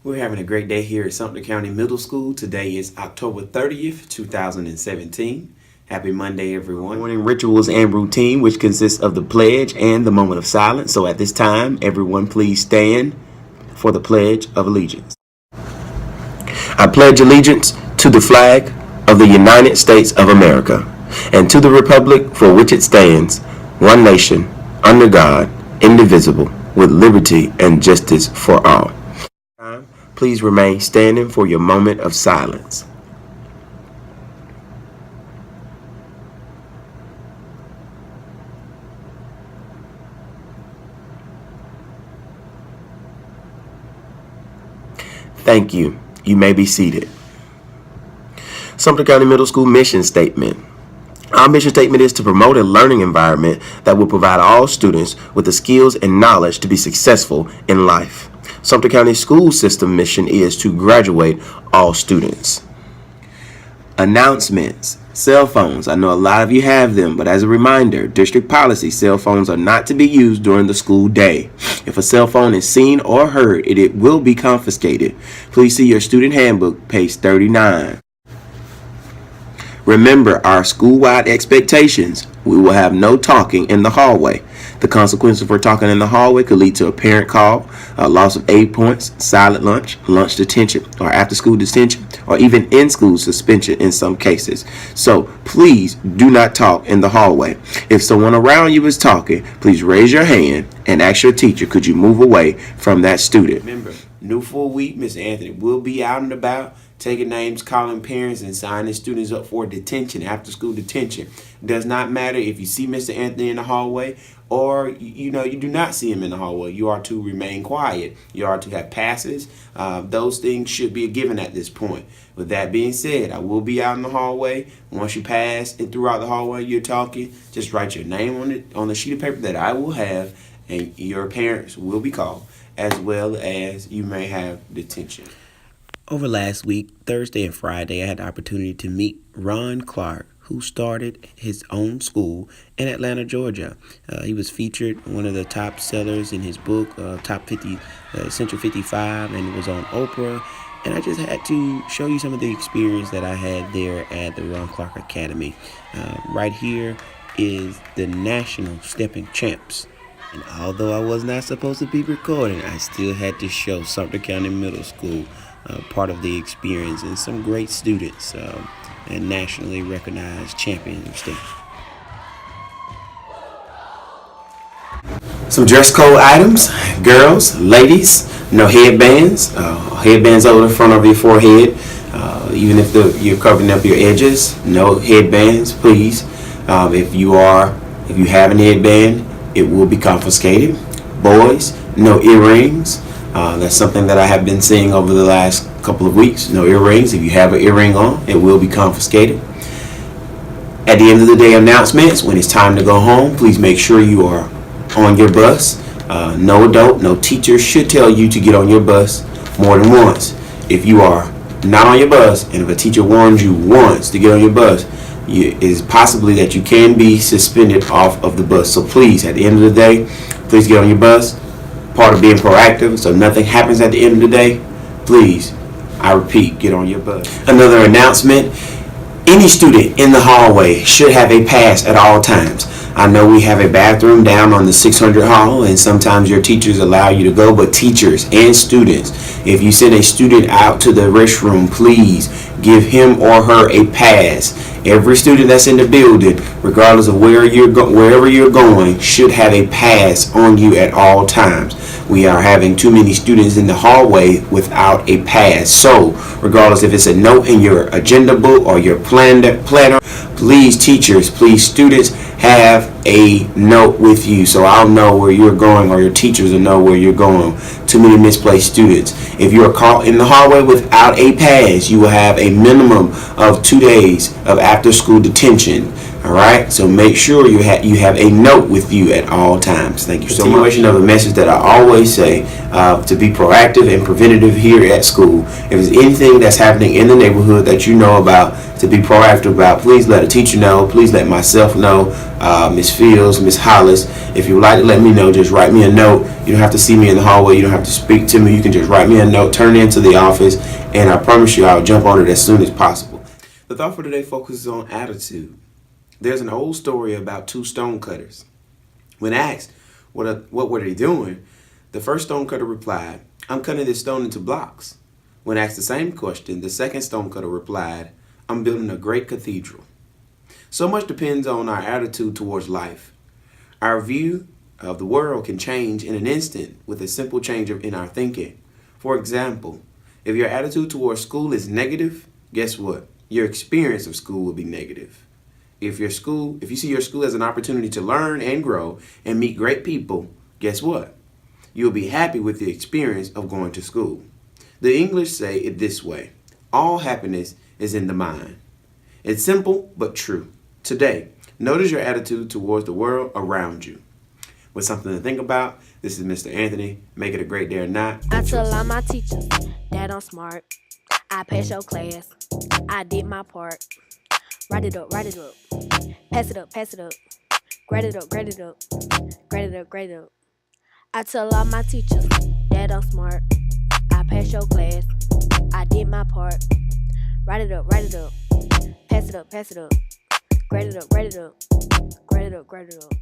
We're having a great day here at Sumter County Middle School. Today is October 30th, 2017. Happy Monday, everyone. Morning rituals and routine, which consists of the pledge and the moment of silence. So at this time, everyone please stand for the Pledge of Allegiance. I pledge allegiance to the flag of the United States of America and to the republic for which it stands, one nation, under God, indivisible, with liberty and justice for all. Please remain standing for your moment of silence. Thank you. You may be seated. Sumter County Middle School mission statement. Our mission statement is to promote a learning environment that will provide all students with the skills and knowledge to be successful in life. Sumter County School System mission is to graduate all students. Announcements. Cell phones. I know a lot of you have them, but as a reminder, district policy, cell phones are not to be used during the school day. If a cell phone is seen or heard, it will be confiscated. Please see your student handbook, page 39. Remember our school-wide expectations. We will have no talking in the hallway. The consequences for talking in the hallway could lead to a parent call, a loss of 8 points, silent lunch, lunch detention, or after-school detention, or even in-school suspension in some cases. So please do not talk in the hallway. If someone around you is talking, please raise your hand and ask your teacher, could you move away from that student? Remember, new full week, Mr. Anthony will be out and about, taking names, calling parents, and signing students up for detention, after school detention. It does not matter if you see Mr. Anthony in the hallway or you do not see him in the hallway. You are to remain quiet. You are to have passes. Those things should be a given at this point. With that being said, I will be out in the hallway. Once you pass and throughout the hallway you're talking, just write your name on the sheet of paper that I will have, and your parents will be called, as well as you may have detention. Over last week, Thursday and Friday, I had the opportunity to meet Ron Clark, who started his own school in Atlanta, Georgia. He was featured one of the top sellers in his book, Top 50, Central 55, and it was on Oprah. And I just had to show you some of the experience that I had there at the Ron Clark Academy. Right here is the National Stepping Champs. And although I was not supposed to be recording, I still had to show Sumter County Middle School part of the experience and some great students and nationally recognized champions. Some dress code items. Girls, ladies, no headbands. Headbands over the front of your forehead. Even if you're covering up your edges, no headbands, please. If you have an headband, it will be confiscated. Boys, no earrings. That's something that I have been seeing over the last couple of weeks. No earrings. If you have an earring on, it will be confiscated. At the end of the day, announcements. When it's time to go home, please make sure you are on your bus. No adult, no teacher should tell you to get on your bus more than once. If you are not on your bus, and if a teacher warns you once to get on your bus, it is possibly that you can be suspended off of the bus. So please, at the end of the day, please get on your bus. Part of being proactive, so nothing happens at the end of the day. Please, I repeat, get on your bus. Another announcement. Any student in the hallway should have a pass at all times. I know we have a bathroom down on the 600 hall, and sometimes your teachers allow you to go, but teachers and students, if you send a student out to the restroom, please give him or her a pass. Every student that's in the building, regardless of wherever you're going, should have a pass on you at all times. We are having too many students in the hallway without a pass. So, regardless if it's a note in your agenda book or your planner, please teachers, please students, have a note with you so I'll know where you're going, or your teachers will know where you're going. Too many misplaced students. If you are caught in the hallway without a pass, you will have a minimum of 2 days of after school detention. All right, so make sure you have a note with you at all times. Thank you so much. Continuation of the message that I always say, to be proactive and preventative here at school. If there's anything that's happening in the neighborhood that you know about, to be proactive about, please let a teacher know. Please let myself know, Miss Fields, Miss Hollis. If you would like to let me know, just write me a note. You don't have to see me in the hallway. You don't have to speak to me. You can just write me a note, turn it into the office, and I promise you I'll jump on it as soon as possible. The thought for today focuses on attitude. There's an old story about two stonecutters. When asked what were they doing, the first stonecutter replied, "I'm cutting this stone into blocks." When asked the same question, the second stonecutter replied, "I'm building a great cathedral." So much depends on our attitude towards life. Our view of the world can change in an instant with a simple change in our thinking. For example, if your attitude towards school is negative, guess what? Your experience of school will be negative. If you see your school as an opportunity to learn and grow and meet great people, guess what? You'll be happy with the experience of going to school. The English say it this way: all happiness is in the mind. It's simple but true. Today, notice your attitude towards the world around you. With something to think about, this is Mr. Anthony. Make it a great day or not. I tell all my teachers that I'm smart. I passed your class. I did my part. Write it up, write it up. Pass it up, pass it up. Grade it up, grade it up. Grade it up, grade it up. I tell all my teachers that I'm smart. I passed your class. I did my part. Write it up, write it up. Pass it up, pass it up. Grade it up, grade it up. Grade it up, grade it up.